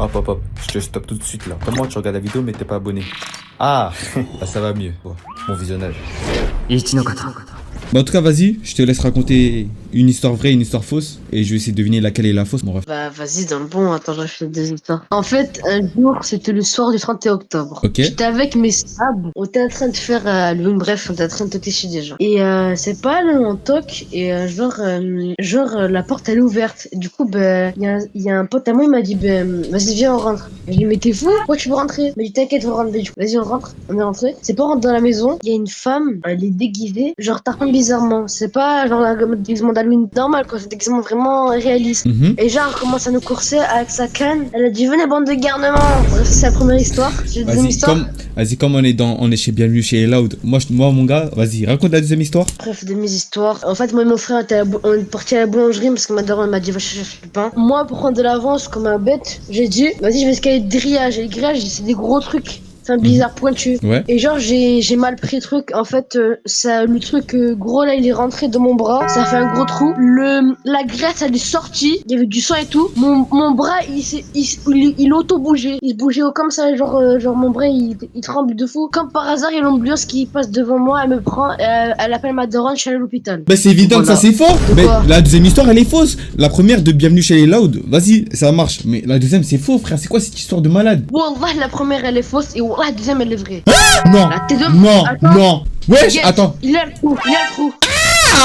Hop, hop, hop. Je te stoppe tout de suite là. Comment tu regardes la vidéo mais t'es pas abonné? Ah, là, ça va mieux. Bon visionnage. Bah en tout cas, vas-y, je te laisse raconter une histoire vraie, une histoire fausse, et je vais essayer de deviner laquelle est la fausse, mon ref. Bah vas-y dans le bon, attends, je fais des histoires. En fait, un jour, c'était le soir du 31 octobre. Ok. J'étais avec mes sables, on était en train de faire bref, on était en train de toquer chez des gens. Et c'est pas là, on toque, et la porte elle est ouverte. Et du coup, ben, y a un pote à moi, il m'a dit, ben, vas-y, viens, on rentre. Je lui ai dit, mais t'es fou? Pourquoi tu veux rentrer? Il m'a dit, t'inquiète, on rentre. Du coup, vas-y, on rentre. On est rentré. C'est pas rentre dans la maison, il y a une femme, elle est déguisée, genre tarpin bizarrement. C'est pas genre un déguisement d'Halloween normal, quoi, c'est un déguisement vraiment réaliste. Et genre, elle commence à nous courser avec sa canne. Elle a dit, venez, bande de garnements. Bref, c'est la première histoire. J'ai une deuxième histoire. Vas-y, comme on est chez Bienvenue chez Loud. Moi, mon gars, vas-y, raconte la deuxième histoire. Bref, de mes histoires. En fait, moi et mon frère, on est partis à la boulangerie parce que ma daronne m'a dit, va chercher du pain. Moi, pour prendre de l'avance, comme un bête, j'ai dit, vas-y, je vais escalader de grillage. Et le grillage, c'est des gros trucs. C'est un bizarre pointu. Ouais. Et genre, j'ai mal pris le truc. En fait, le truc gros là, il est rentré dans mon bras. Ça a fait un gros trou. La graisse, elle est sortie. Il y avait du sang et tout. Mon bras, il auto-bougeait. Il se bougeait comme ça. Genre mon bras, il tremble de fou. Comme par hasard, il y a l'ambulance qui passe devant moi. Elle me prend. Elle appelle ma daronne. Je suis allée à l'hôpital. Bah, c'est évident que ça c'est faux. De Mais quoi? la deuxième histoire, elle est fausse. La première de Bienvenue chez les Loud, vas-y, ça marche. Mais la deuxième, c'est faux, frère. C'est quoi cette histoire de malade? Wallah, la première, elle est fausse. Et wallah, la deuxième, elle est vraie. Non, La T2, non, attends. non. Wesh, Yes, attends. Il a le trou. Il a le trou.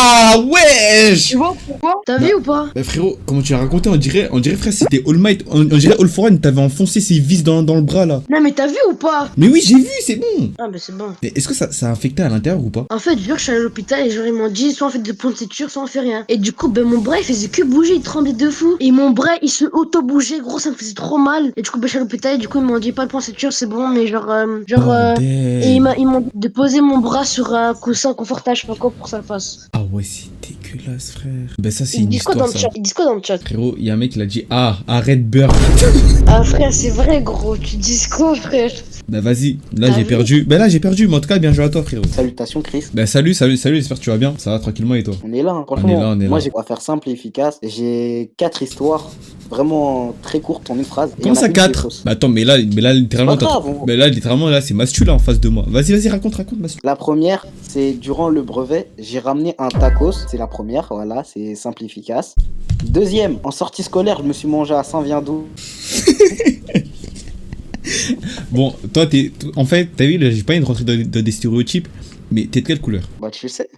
Ah, wesh. Tu vois pourquoi? T'as vu ou pas? Bah frérot, comment tu l'as raconté, on dirait frère c'était All Might, on dirait All For One, t'avais enfoncé ses vis dans le bras là. Non, mais t'as vu ou pas? Mais oui, j'ai vu, c'est bon. Ah, bah c'est bon. Mais est-ce que ça a infecté à l'intérieur ou pas? En fait, vu que je suis allé à l'hôpital et genre ils m'ont dit soit on fait des points de suture, soit on fait rien. Et du coup, ben mon bras il faisait que bouger, il tremblait de fou. Et mon bras il se auto-bougeait, gros, ça me faisait trop mal. Et du coup, ben je suis à l'hôpital et du coup ils m'ont dit pas de points de suture, c'est bon, mais Bordel. et ils m'ont dit de poser mon bras sur un coussin confortable, je sais pas quoi pour que ça passe. Ah ouais, c'est dégueulasse frère. Bah ça c'est Ils une disent quoi histoire dans le ça. chat? Ils disent quoi dans le chat? Frérot, il y a un mec qui l'a dit arrête beurre. Ah frère, c'est vrai gros, tu dis quoi frère? Bah vas-y, là T'as j'ai vu? perdu. Bah là j'ai perdu, mais en tout cas bien joué à toi frérot. Salutations Chris, Bah salut, j'espère que tu vas bien. Ça va tranquillement et toi? on est là, hein. Franchement, on est là. moi j'ai on va faire simple et efficace. J'ai 4 histoires vraiment très courtes en une phrase. Et Comment il y en a ça une qui est 4? fausse. Bah attends, mais là littéralement C'est pas grave, on- Mais là littéralement là c'est Mastu là en face de moi. Vas-y, raconte Mastu. La première, c'est durant le brevet, j'ai ramené un tacos, c'est la première, voilà, c'est simple et efficace. Deuxième, en sortie scolaire, je me suis mangé à Saint-Viendou. Bon, toi en fait, t'as vu, là, j'ai pas envie de rentrer dans des stéréotypes, mais t'es de quelle couleur? Bah tu le sais.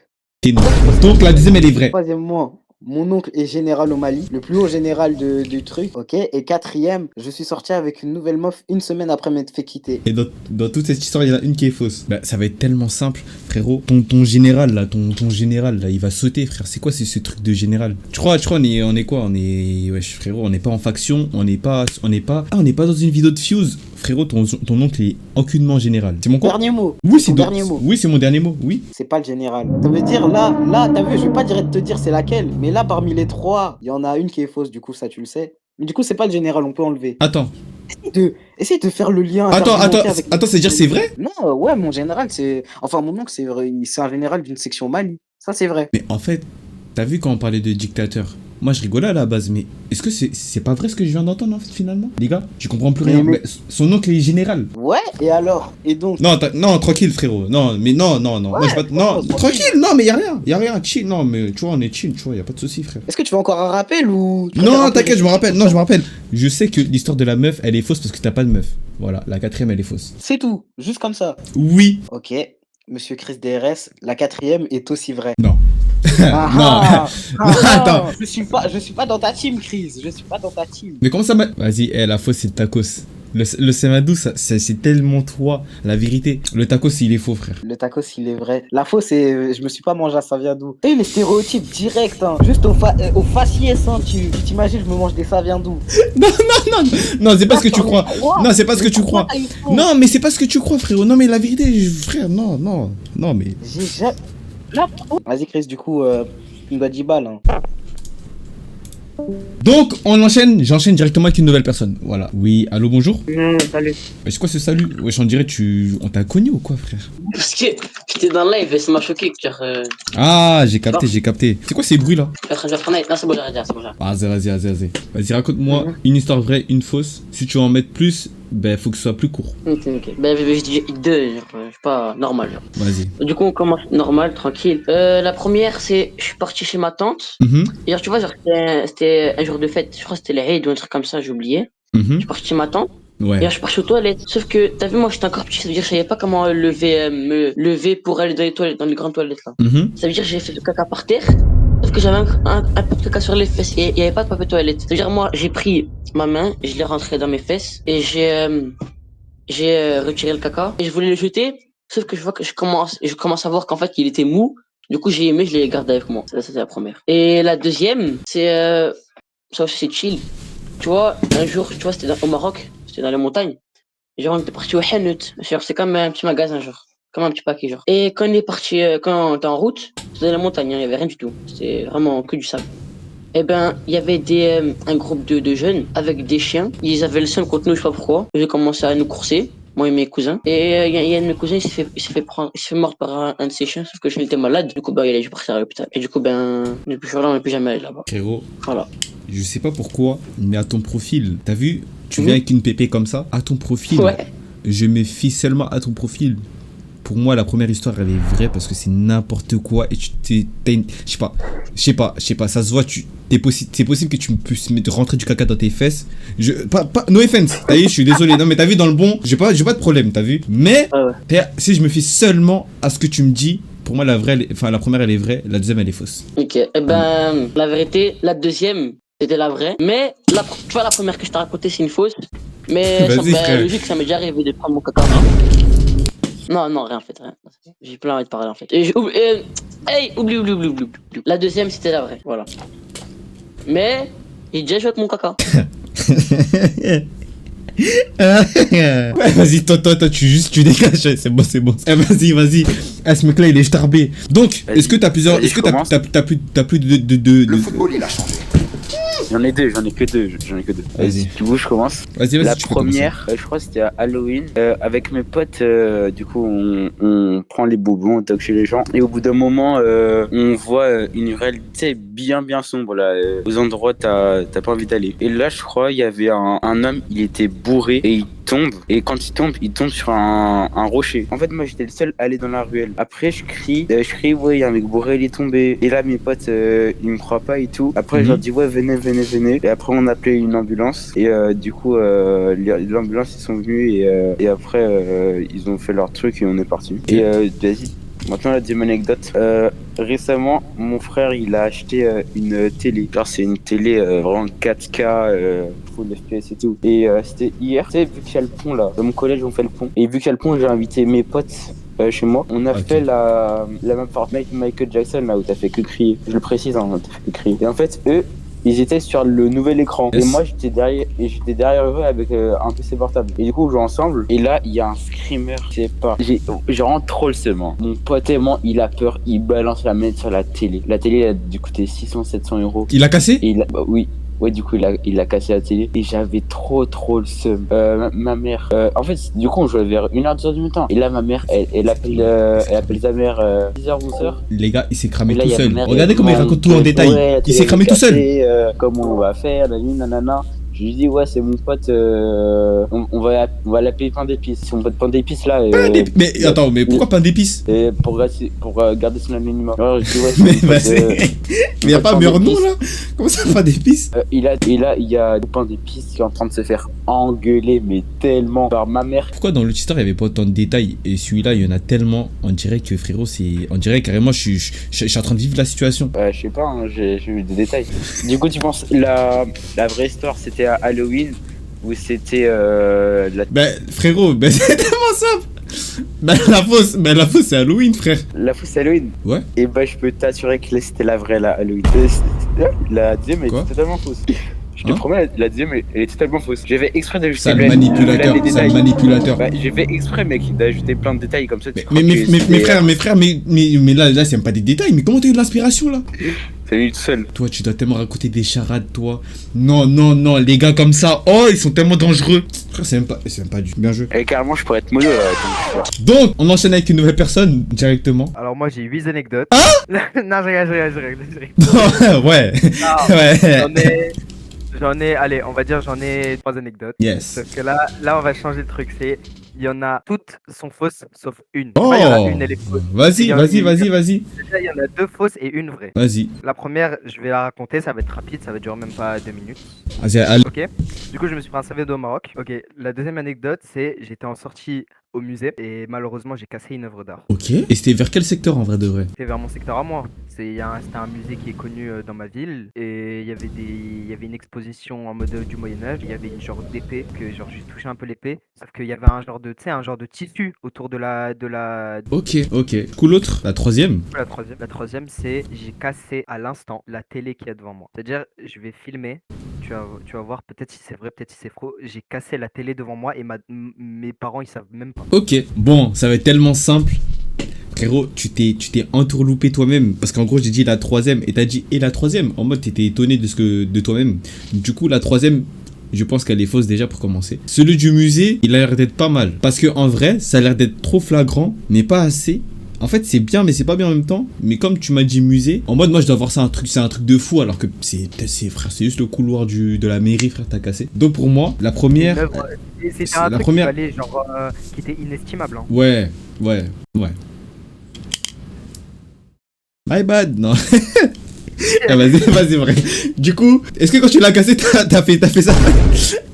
T'es noir. Donc la deuxième elle est vraie. Troisièmement, mon oncle est général au Mali, le plus haut général du truc, ok. Et quatrième, je suis sorti avec une nouvelle meuf une semaine après m'être fait quitter. Et dans toute cette histoire, il y en a une qui est fausse. Bah, ça va être tellement simple, frérot. Ton général, là, ton général, là, il va sauter, frère. C'est quoi ce truc de général? Tu crois, on est quoi? Wesh, frérot, on n'est pas en faction, on n'est pas dans une vidéo de Fuse. Frérot, ton oncle est aucunement général. C'est mon quoi? Dernier mot. Oui, c'est Ton dernier mot. Oui, c'est mon dernier mot, oui. C'est pas le général. Ça veut dire là, t'as vu, je vais pas te dire c'est laquelle, mais là parmi les trois, il y en a une qui est fausse, du coup ça tu le sais. Mais du coup c'est pas le général, on peut enlever. Attends, Essaye de faire le lien. attends, d'argumenter avec- c'est-à-dire c'est vrai? Non, ouais, mon général c'est, enfin mon oncle c'est vrai, c'est un général d'une section Mali. Ça c'est vrai. Mais en fait, t'as vu quand on parlait de dictateur? Moi je rigolais à la base, mais est-ce que c'est pas vrai ce que je viens d'entendre en fait, finalement? Les gars, je comprends plus rien. Mais- Mais son oncle est général. Ouais, et alors? Et donc? Non, non, tranquille frérot. Non, mais non. Moi, Ouais, non, tranquille. tranquille, non, mais y a rien, chill. Non, mais tu vois, on est chill, tu vois, y a pas de souci, frère. Est-ce que tu veux encore un rappel ou? tu Non, préfères un peu t'inquiète, je les- me rappelle. Non, je me rappelle. Je sais que l'histoire de la meuf, elle est fausse parce que t'as pas de meuf. Voilà, la quatrième, elle est fausse. C'est tout, juste comme ça. Oui. Ok, Monsieur Chris DRS, la quatrième est aussi vraie. Non. Ah, Non. ah, ah, Attends. Je suis pas dans ta team, Chris. Je suis pas dans ta team. Mais comment ça m'a... Vas-y, la fausse, c'est le tacos. Le Samadou, c'est tellement toi, la vérité. Le tacos, il est faux, frère. Le tacos, il est vrai. La fausse, c'est je me suis pas mangé à ça vient d'où. Et les stéréotypes directs, hein. Juste au faciès, hein. Tu t'imagines, je me mange des ça vient d'où. Non, c'est pas ce que tu crois. Non, c'est pas ce que tu crois. Non, mais c'est pas ce que tu crois, frérot. Non, mais la vérité, frère, non, mais... J'ai jamais. Là, Vas-y, Chris, du coup, il me doit 10 balles. Hein. Donc, j'enchaîne directement avec une nouvelle personne. Voilà. Oui, allô, bonjour. Salut. C'est quoi ce salut? Wesh, on dirait on t'a connu ou quoi, frère? Parce que j'étais dans le live et ça m'a choqué. Genre, Ah, j'ai capté. C'est quoi ces bruits là? non, c'est bon, j'arrête, c'est bon, j'arrête. Vas-y. Vas-y, raconte-moi une histoire vraie, une fausse. Si tu veux en mettre plus, ben faut que ce soit plus court. Ok. Ben, je dis deux, genre, je suis pas normal, genre. Vas-y. Du coup, on commence normal, tranquille. La première, c'est, je suis parti chez ma tante. Et genre, tu vois, genre, c'était un jour de fête. Je crois que c'était les Eid ou un truc comme ça, j'ai oublié. Je suis parti chez ma tante. Et Ouais. alors, je suis parti aux toilettes. Sauf que, t'as vu, moi, j'étais encore petit. Ça veut dire que je savais pas comment me lever pour aller dans les toilettes, dans les grandes toilettes, là. Ça veut dire que j'ai fait le caca par terre. Sauf que j'avais un peu de caca sur les fesses et il n'y avait pas de papier toilette. C'est-à-dire, moi, j'ai pris ma main, je l'ai rentré dans mes fesses et j'ai retiré le caca et je voulais le jeter. Sauf que je vois que je commence à voir qu'en fait, il était mou. Du coup, j'ai aimé, je l'ai gardé avec moi. Ça, c'était la première. Et la deuxième, c'est, ça aussi, c'est chill. Tu vois, un jour, tu vois, c'était au Maroc, c'était dans les montagnes. Genre, on était parti au Hanout. Genre, c'est comme un petit magasin, genre. Comme un petit paquet, genre. Et quand on est parti, quand on était en route, c'était dans la montagne, hein, il y avait rien du tout. C'était vraiment que du sable. Eh ben, il y avait un groupe de jeunes avec des chiens. Ils avaient le seum contre nous, je sais pas pourquoi. Ils ont commencé à nous courser, moi et mes cousins. Et il y a un de mes cousins, il s'est fait mordre par un de ses chiens, sauf que le chien était malade. Du coup, ben, il a dû partir à l'hôpital. Et du coup, ben, depuis ce jour-là, on n'est plus jamais allé là-bas. Frérot, Voilà. je sais pas pourquoi, mais à ton profil, t'as vu, tu viens avec une pépé comme ça, à ton profil, Ouais. je me fie seulement à ton profil. Pour moi, la première histoire, elle est vraie parce que c'est n'importe quoi et je sais pas, ça se voit, c'est possible que tu puisses rentrer du caca dans tes fesses. No offense, t'as vu, je suis désolé, non mais t'as vu dans le bon, j'ai pas de problème, t'as vu. Mais, si je me fie seulement à ce que tu me dis, pour moi, la première, elle est vraie, la deuxième, elle est fausse. Ok. Eh ben, la vérité, la deuxième, c'était la vraie. Mais, tu vois, la première que je t'ai racontée, c'est une fausse. Mais, Vas-y, frère. logique, ça m'est déjà arrivé de prendre mon caca. Non, rien en fait, rien. J'ai plein envie de parler en fait. Et oublie. La deuxième, c'était la vraie, voilà. Mais, j'ai déjà joué avec mon caca. Ouais, vas-y, toi, tu dégages, c'est bon. Eh, vas-y. Ah, ce mec-là, il est starbé. Donc, est-ce que t'as plusieurs, est-ce que t'as plus de... Le football, il a changé. J'en ai que deux. Vas-y. Du coup, je commence. Vas-y, La tu peux commencer. première, je crois que c'était à Halloween. Avec mes potes, du coup, on prend les bonbons, on toque chez les gens. Et au bout d'un moment, on voit une réalité bien sombre, là. Aux endroits, t'as pas envie d'aller. Et là, je crois, il y avait un homme, il était bourré et il tombe. Et quand il tombe sur un rocher. En fait, moi, j'étais le seul à aller dans la ruelle. Après, je crie, ouais, il y a un mec bourré, il est tombé. Et là, mes potes, ils me croient pas et tout. Après, je leur dis, ouais, venez. Et après, on a appelé une ambulance. Et du coup, l'ambulance, ils sont venus. Et après, ils ont fait leur truc et on est parti. Et vas-y. Maintenant, la deuxième anecdote. Récemment, mon frère, il a acheté une télé. Genre, c'est une télé vraiment 4K, full FPS et tout. Et c'était hier. Tu sais, vu qu'il y a le pont là, dans mon collège, on fait le pont. Et vu qu'il y a le pont, j'ai invité mes potes chez moi. On a fait la même Fortnite Michael Jackson là où t'as fait que crier. Je le précise, hein, t'as fait que crier. Et en fait, eux, ils étaient sur le nouvel écran. Yes. Et moi, j'étais derrière eux avec un PC portable. Et du coup, on joue ensemble. Et là, il y a un screamer. Je sais pas. J'ai vraiment trop le seum. Mon pote, il a peur. Il balance la main sur la télé. La télé, elle a dû coûter 600-700 €. Il a cassé? Et oui. Ouais, du coup, il a cassé la télé. Et j'avais trop le seum. Ma mère... en fait, du coup, on jouait vers 1h, 2h du matin. Et là, ma mère, elle appelle sa mère 10h, 11h. Les gars, il s'est cramé Et là, tout il y a seul. ma mère, Regardez comment il raconte tout en détail. ouais, Il s'est cramé tout seul. Comment on va faire, nanana. Je lui dis, ouais, c'est mon pote, on va l'appeler pain d'épices. C'est mon pote pain d'épices là. Mais attends, mais pourquoi pain d'épices? Et pour garder son anonymat. Alors, je dis, ouais, Mais c'est mon pote, mais y a pas un meilleur nom là? Comment ça, pain d'épices? et là, il y a le pain d'épices qui est en train de se faire engueuler, mais tellement par ma mère. Pourquoi dans l'autre histoire il y avait pas autant de détails et celui-là il y en a tellement, on dirait que frérot on dirait carrément je suis en train de vivre la situation. Je sais pas, hein, j'ai eu des détails. Du coup, tu penses la vraie histoire c'était à Halloween ou c'était Ben frérot, ben c'est tellement simple. Ben la fausse c'est Halloween frère. La fausse Halloween? Ouais. Et bah je peux t'assurer que là, c'était la vraie la Halloween. La deuxième elle Quoi? est totalement fausse. Je te Hein? promets, la deuxième elle est totalement fausse. J'ai fait exprès d'ajouter Sale plein manipulateur, de sale détails. manipulateur. Bah, j'ai fait exprès mec d'ajouter plein de détails comme ça. Mais frère, mais là c'est même pas des détails, mais comment t'as eu de l'inspiration là? C'est lui tout seul. Toi, tu dois tellement raconter des charades, toi. Non, non, non, les gars comme ça, oh, ils sont tellement dangereux. Frère, c'est même pas du bien joué. Et carrément, je pourrais être mono là. Donc, on enchaîne avec une nouvelle personne directement. Alors moi j'ai 8 anecdotes. non, je rigole. Ouais. Non, Ouais. j'en ai, allez, on va dire j'en ai 3 anecdotes. Yes. Sauf que là on va changer le truc, il y en a toutes sont fausses sauf une. Oh. Il y en a une elle est fausse. Vas-y, Il y en vas-y, a- vas-y, vas-y. Déjà il y en a 2 fausses et une vraie. Vas-y. La première, je vais la raconter, ça va être rapide, ça va durer même pas 2 minutes. Vas-y, allez. Ok. Du coup je me suis pris un CVD au Maroc. Ok. La deuxième anecdote c'est j'étais en sortie au musée et malheureusement j'ai cassé une œuvre d'art. Ok. Et c'était vers quel secteur en vrai de vrai? C'est vers mon secteur à moi. C'était un musée qui est connu dans ma ville et il y avait une exposition en mode du Moyen-Âge. Il y avait une genre d'épée que genre j'ai touché un peu l'épée, sauf qu'il y avait un genre de tu sais un genre de tissu autour de la Ok, ok. Du coup, l'autre, la troisième. La troisième c'est j'ai cassé à l'instant la télé qui est devant moi. C'est-à-dire je vais filmer. Tu vas voir peut-être si c'est vrai, peut-être si c'est faux. J'ai cassé la télé devant moi et mes parents ils savent même pas. Ok. Bon, ça va être tellement simple. Frérot, tu t'es entourloupé toi-même. Parce qu'en gros, j'ai dit la troisième et t'as dit et la troisième. En mode, t'étais étonné de toi-même. Du coup, la troisième, je pense qu'elle est fausse déjà pour commencer. Celui du musée, il a l'air d'être pas mal. Parce que en vrai, ça a l'air d'être trop flagrant, mais pas assez. En fait, c'est bien, mais c'est pas bien en même temps. Mais comme tu m'as dit musée, en mode, moi, je dois voir ça c'est un truc de fou, alors que frère, c'est juste le couloir de la mairie, frère, t'as cassé. Donc pour moi, la première. C'était un la truc première- qui valait genre qui était inestimable. Hein. Ouais. My bad, non. Ah, vas-y, vrai. Du coup, est-ce que quand tu l'as cassé, t'as fait ça?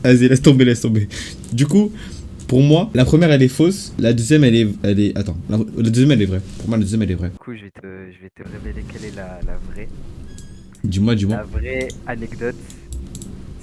Vas-y, laisse tomber. Du coup, pour moi, la première elle est fausse, la deuxième elle est. Attends, la deuxième elle est vraie. Pour moi, la deuxième elle est vraie. Du coup, je vais te révéler quelle est la vraie. Dis-moi. La vraie anecdote,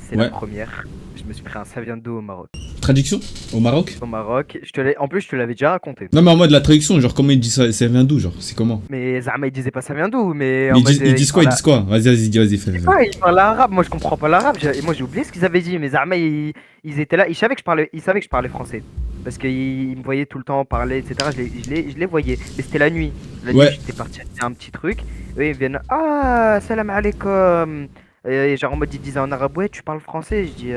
c'est Ouais. la première. Je me suis pris un Saviendo au Maroc. Traduction au Maroc? Au Maroc, en plus, je te l'avais déjà raconté. Non, mais en mode la traduction, genre comment ils disent ça, ça vient d'où, genre c'est comment? Mais Zama, il disait pas ça vient d'où, mais. Mais ils disent quoi? Vas-y, fais. Ah, ils parlent arabe, moi je comprends pas l'arabe. Moi j'ai oublié ce qu'ils avaient dit, mais Zama, ils étaient là, ils savaient que je parlais français. Parce qu'ils me voyaient tout le temps parler, etc. Je les voyais. Mais c'était la nuit. La nuit, Ouais. j'étais parti acheter un petit truc. Eux, ils viennent. Ah, salam alaikum. Et genre en mode ils disaient en arabe, ouais, tu parles français. Je dis,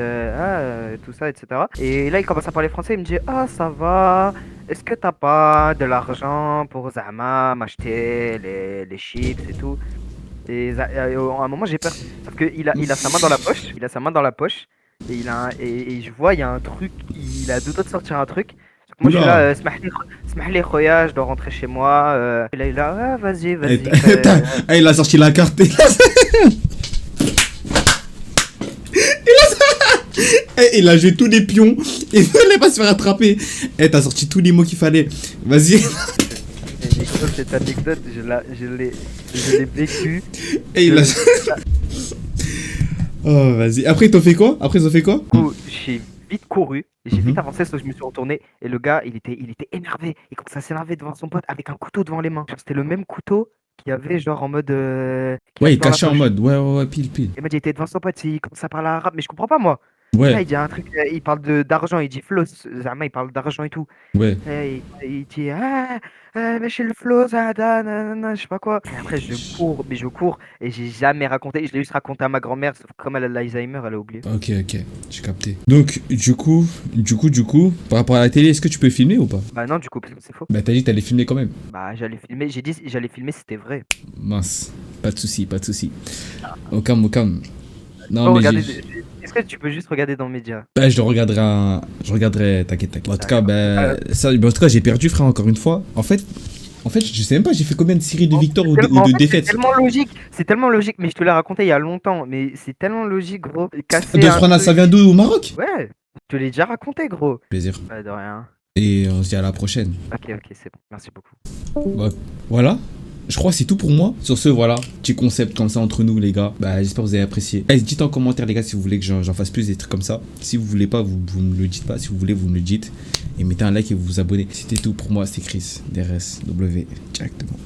tout ça, etc. Et là, ils commencent à parler français. Il me dit, ah, ça va. Est-ce que t'as pas de l'argent pour Zama m'acheter les chips et tout? Et à un moment, j'ai peur. Sauf qu'il a sa main dans la poche. Il a sa main dans la poche. Et, et je vois, il y a un truc. Il a deux doigts de sortir un truc. Moi, je suis là, smahli khoya, je dois rentrer chez moi. Et là, il a, ah, vas-y. Il a sorti la carte. Il a joué tous les pions. Il fallait pas se faire attraper. T'as sorti tous les mots qu'il fallait. Vas-y. Et cette anecdote, je l'ai vécue. Et il a. Oh, vas-y. Après, ils ont fait quoi? Du coup, j'ai vite couru. J'ai Mhm. vite avancé, sauf que je me suis retourné. Et le gars, il était énervé. Il commençait à s'énerver devant son pote avec un couteau devant les mains. Genre, c'était le même couteau qu'il y avait, genre en mode. Qu'il Ouais, avait il dans la cachait en poche. mode. Ouais, pile. Et moi, j'étais devant son pote, il commence à parler arabe, mais je comprends pas, moi. Là, Ouais, il dit un truc, il parle d'argent, il dit flow, Zama, il parle d'argent et tout. ouais. Et il dit, mais chez le flow, Zada, nanana, je sais pas quoi. Et après, je cours, et j'ai jamais raconté, je l'ai juste raconté à ma grand-mère, sauf que comme elle a l'Alzheimer, elle a oublié. Ok, j'ai capté. Donc, du coup, par rapport à la télé, est-ce que tu peux filmer ou pas? Bah non, du coup, parce que c'est faux. Bah, t'as dit que t'allais filmer quand même. Bah, j'allais filmer, j'ai dit, j'allais filmer, c'était vrai. Mince, pas de soucis. Au calme. Non, Oh, mais regardez, j'ai- est-ce que tu peux juste regarder dans Média? bah, je regarderai, t'inquiète. En tout cas, en tout cas, j'ai perdu, frère, encore une fois. En fait, je sais même pas, j'ai fait combien de séries de victoires ou En de fait, défaites. c'est tellement logique, mais je te l'ai raconté il y a longtemps, mais c'est tellement logique, gros. Casser De un Frana, truc- ça vient d'où au Maroc? Ouais, je te l'ai déjà raconté, gros. Plaisir. Bah, de rien. Et on se dit à la prochaine. Ok, c'est bon, merci beaucoup. Ouais. Voilà. Je crois que c'est tout pour moi. Sur ce, voilà, petit concept comme ça entre nous, les gars. Bah, j'espère que vous avez apprécié. Dites en commentaire, les gars, si vous voulez que j'en fasse plus des trucs comme ça. Si vous voulez pas, vous me le dites pas. Si vous voulez, vous me le dites. Et mettez un like et vous vous abonnez. C'était tout pour moi, c'était Chris, DRSW, directement.